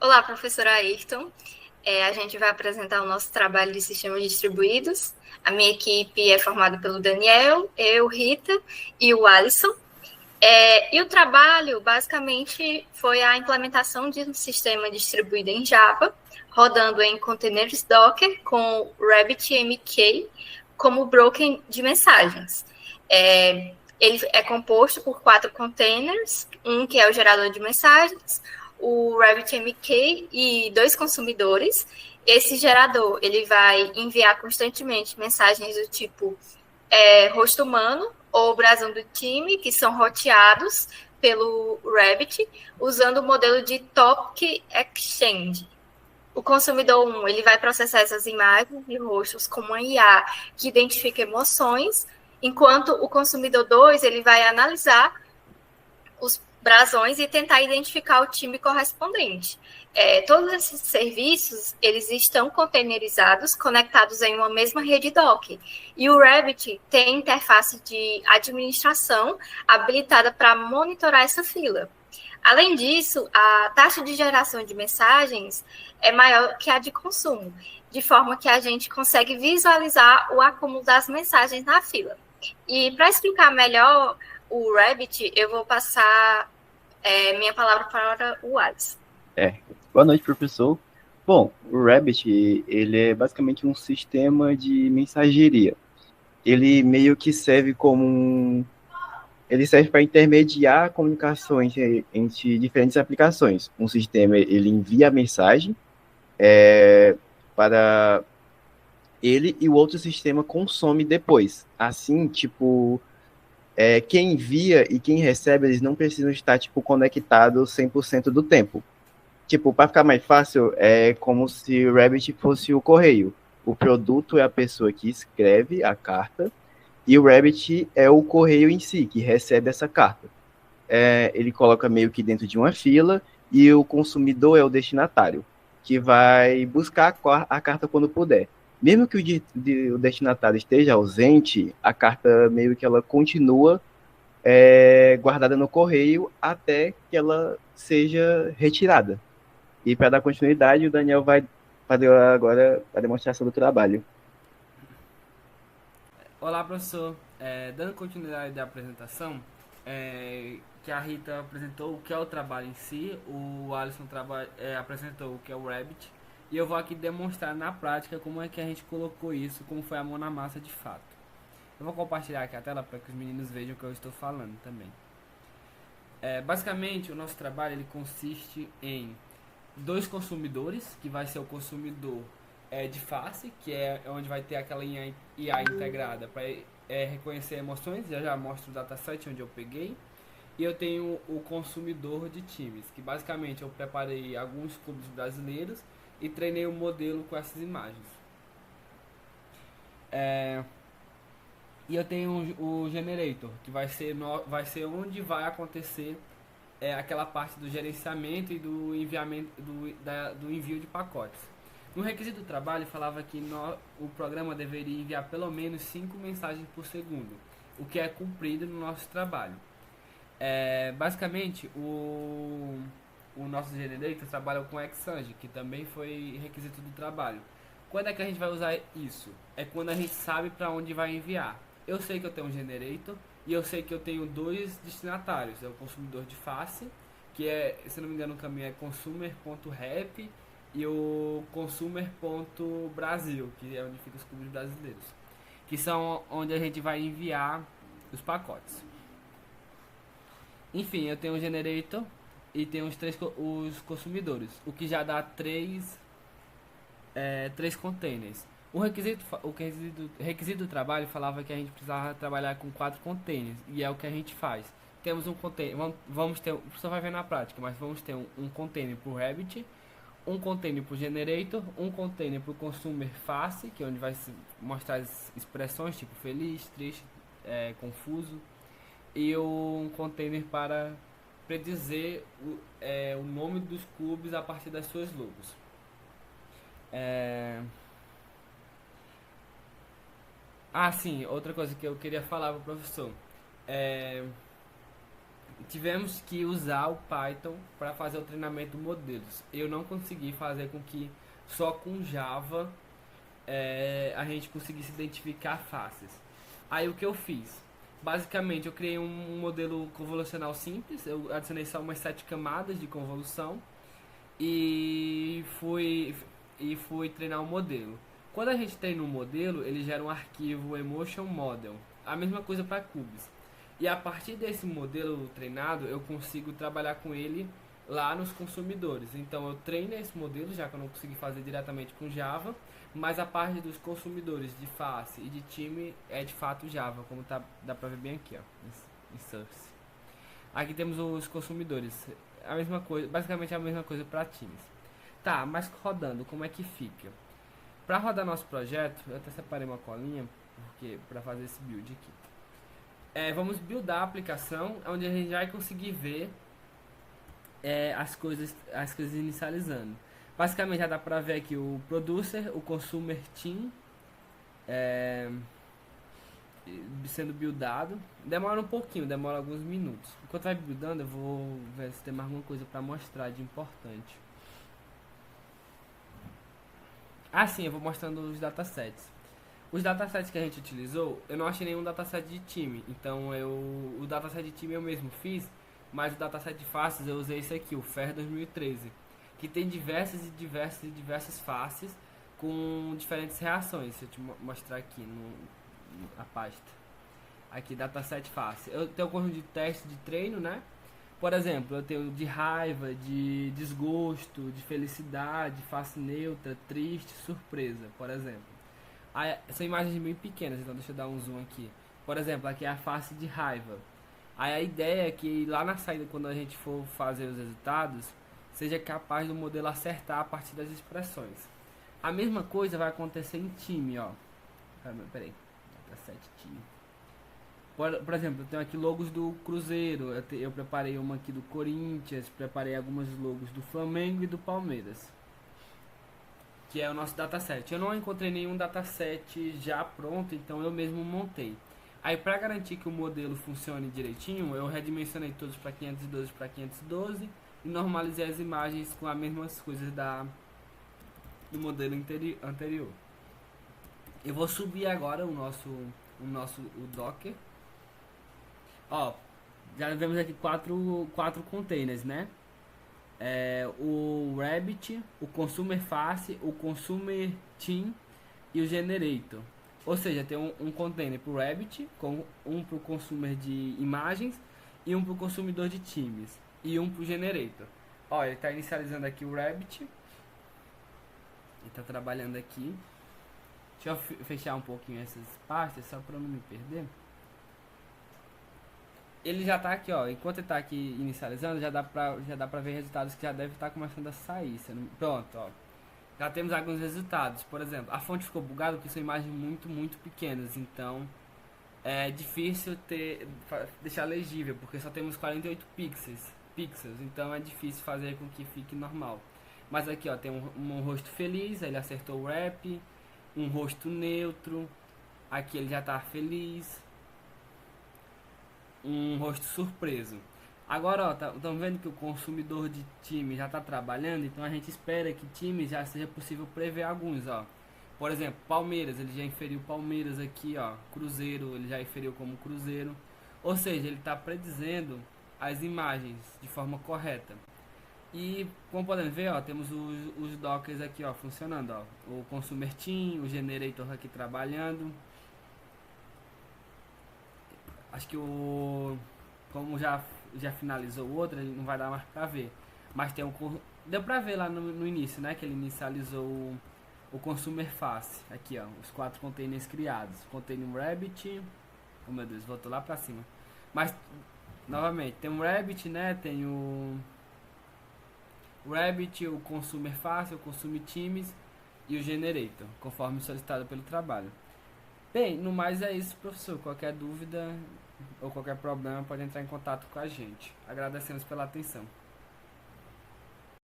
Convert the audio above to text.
Olá, professora Ayrton. A gente vai apresentar o nosso trabalho de sistemas distribuídos. A minha equipe é formada pelo Daniel, eu, Rita e o Alisson. E o trabalho, basicamente, foi a implementação de um sistema distribuído em Java, rodando em containers Docker com RabbitMQ como broker de mensagens. Ele é composto por 4 containers, um que é o gerador de mensagens, o RabbitMQ e 2 consumidores. Esse gerador ele vai enviar constantemente mensagens do tipo rosto humano ou brasão do time, que são roteados pelo Rabbit, usando o modelo de Topic Exchange. O consumidor 1 ele vai processar essas imagens de rostos com uma IA que identifica emoções, enquanto o consumidor 2 ele vai analisar os brasões e tentar identificar o time correspondente. Todos esses serviços eles estão containerizados, conectados em uma mesma rede Docker. E o Rabbit tem interface de administração habilitada para monitorar essa fila. Além disso, a taxa de geração de mensagens é maior que a de consumo, de forma que a gente consegue visualizar o acúmulo das mensagens na fila. E para explicar melhor o Rabbit, eu vou passar minha palavra para o Alisson. Boa noite, professor. Bom, o Rabbit, ele é basicamente um sistema de mensageria. Ele meio que serve ele serve para intermediar comunicações entre diferentes aplicações. Um sistema, ele envia a mensagem para ele e o outro sistema consome depois. Assim, tipo, quem envia e quem recebe, eles não precisam estar, tipo, conectados 100% do tempo. Tipo, para ficar mais fácil, é como se o Rabbit fosse o correio. O produto é a pessoa que escreve a carta e o Rabbit é o correio em si, que recebe essa carta. Ele coloca meio que dentro de uma fila e o consumidor é o destinatário, que vai buscar a carta quando puder. Mesmo que o destinatário esteja ausente, a carta meio que ela continua guardada no correio até que ela seja retirada. E para dar continuidade, o Daniel vai fazer agora a demonstração do trabalho. Olá, professor. Dando continuidade da apresentação, que a Rita apresentou o que é o trabalho em si, o Alisson apresentou o que é o Rabbit, e eu vou aqui demonstrar na prática como é que a gente colocou isso, como foi a mão na massa de fato. Eu vou compartilhar aqui a tela para que os meninos vejam o que eu estou falando também. Basicamente, o nosso trabalho ele consiste em dois consumidores, que vai ser o consumidor de face, que é onde vai ter aquela IA integrada para reconhecer emoções. Já mostro o dataset onde eu peguei. E eu tenho o consumidor de times, que basicamente eu preparei alguns clubes brasileiros e treinei um modelo com essas imagens. E eu tenho o generator, que vai ser onde vai acontecer aquela parte do gerenciamento e do enviamento do envio de pacotes. No requisito do trabalho falava que o programa deveria enviar pelo menos 5 mensagens por segundo, o que é cumprido no nosso trabalho. Basicamente, o nosso generator trabalha com Xang, que também foi requisito do trabalho. Quando é que a gente vai usar isso? É quando a gente sabe para onde vai enviar. Eu sei que eu tenho um generator e eu sei que eu tenho dois destinatários. É o consumidor de face, que é, se não me engano, o caminho é consumer.rap e o consumer.brasil, que é onde ficam os clubes brasileiros, que são onde a gente vai enviar os pacotes. Enfim, eu tenho o generator e tenho os consumidores, o que já dá três containers. O requisito do trabalho falava que a gente precisava trabalhar com 4 containers, e é o que a gente faz. Temos um container, vamos ter, o professor vai ver na prática, mas vamos ter um container para o Rabbit, um container para o Generator, um container para o Consumer Face, que é onde vai mostrar as expressões tipo feliz, triste, confuso, e um container para predizer o nome dos clubes a partir das suas logos. Sim, outra coisa que eu queria falar para o professor. tivemos que usar o Python para fazer o treinamento de modelos. Eu não consegui fazer com que só com Java a gente conseguisse identificar faces. Aí o que eu fiz? Basicamente eu criei um modelo convolucional simples, eu adicionei só umas 7 camadas de convolução e fui treinar o modelo. Quando a gente treina um modelo, ele gera um arquivo Emotion Model, a mesma coisa para cubes. E a partir desse modelo treinado, eu consigo trabalhar com ele lá nos consumidores. Então eu treino esse modelo, já que eu não consegui fazer diretamente com Java, mas a parte dos consumidores de face e de time é de fato Java, como dá pra ver bem aqui, ó, em Source. Aqui temos os consumidores, a mesma coisa, basicamente a mesma coisa para times. Tá, mas rodando, como é que fica? Para rodar nosso projeto, eu até separei uma colinha para fazer esse build aqui. Vamos buildar a aplicação, onde a gente vai conseguir ver as coisas inicializando. Basicamente já dá pra ver aqui o producer, o consumer team sendo buildado. Demora um pouquinho, demora alguns minutos. Enquanto vai buildando, eu vou ver se tem mais alguma coisa pra mostrar de importante. Sim, eu vou mostrando os datasets. Os datasets que a gente utilizou, eu não achei nenhum dataset de time. Então o dataset de time eu mesmo fiz, mas o dataset de faces eu usei esse aqui, o FAIR 2013, que tem diversas faces com diferentes reações. Deixa eu te mostrar aqui na pasta. Aqui, dataset face. Eu tenho um conjunto de testes de treino, né? Por exemplo, eu tenho de raiva, de desgosto, de felicidade, face neutra, triste, surpresa, por exemplo. Aí, são imagens bem pequenas, então deixa eu dar um zoom aqui. Por exemplo, aqui é a face de raiva. Aí a ideia é que lá na saída, quando a gente for fazer os resultados, seja capaz do modelo acertar a partir das expressões. A mesma coisa vai acontecer em time, ó. Peraí, dataset time. Por exemplo, eu tenho aqui logos do Cruzeiro, eu preparei uma aqui do Corinthians, preparei algumas logos do Flamengo e do Palmeiras, que é o nosso dataset. Eu não encontrei nenhum dataset já pronto, então eu mesmo montei. Aí para garantir que o modelo funcione direitinho, eu redimensionei todos para 512 para 512 e normalizei as imagens com as mesmas coisas do modelo anterior. Eu vou subir agora o Docker. Ó, já vemos aqui quatro containers, né? O Rabbit, o Consumer Face, o Consumer Team e o Generator. Ou seja, tem um container para o Rabbit, um para o consumer de imagens e um para o consumidor de times e um para o Generator. Ó, ele está inicializando aqui o Rabbit. Ele está trabalhando aqui. Deixa eu fechar um pouquinho essas pastas só para não me perder. Ele já está aqui, ó. Enquanto ele está aqui inicializando, já dá para ver resultados que já devem estar começando a sair. Pronto, ó. Já temos alguns resultados. Por exemplo, a fonte ficou bugada porque são imagens muito pequenas. Então é difícil deixar legível, porque só temos 48 pixels. Então é difícil fazer com que fique normal. Mas aqui, ó, tem um rosto feliz, ele acertou o wrap. Um rosto neutro. Aqui ele já está feliz. Um rosto surpreso. Agora, ó, estão vendo que o consumidor de time já está trabalhando, então a gente espera que time já seja possível prever alguns, ó. Por exemplo, Palmeiras, ele já inferiu Palmeiras aqui, ó. Cruzeiro, ele já inferiu como Cruzeiro. Ou seja, ele está predizendo as imagens de forma correta. E como podem ver, ó, temos os dockers aqui, ó, funcionando, ó. O Consumer Team, o Generator aqui trabalhando. Acho que como já finalizou o outro, ele não vai dar mais pra ver. Mas tem deu pra ver lá no início, né? Que ele inicializou o Consumer Face. Aqui, ó, os 4 containers criados. Container Rabbit. Oh meu Deus, voltou lá pra cima. Mas, novamente, tem um Rabbit, né? Tem o Rabbit, o Consumer Face, o Consumer Teams e o Generator, conforme solicitado pelo trabalho. Bem, no mais é isso, professor. Qualquer dúvida ou qualquer problema pode entrar em contato com a gente. Agradecemos pela atenção.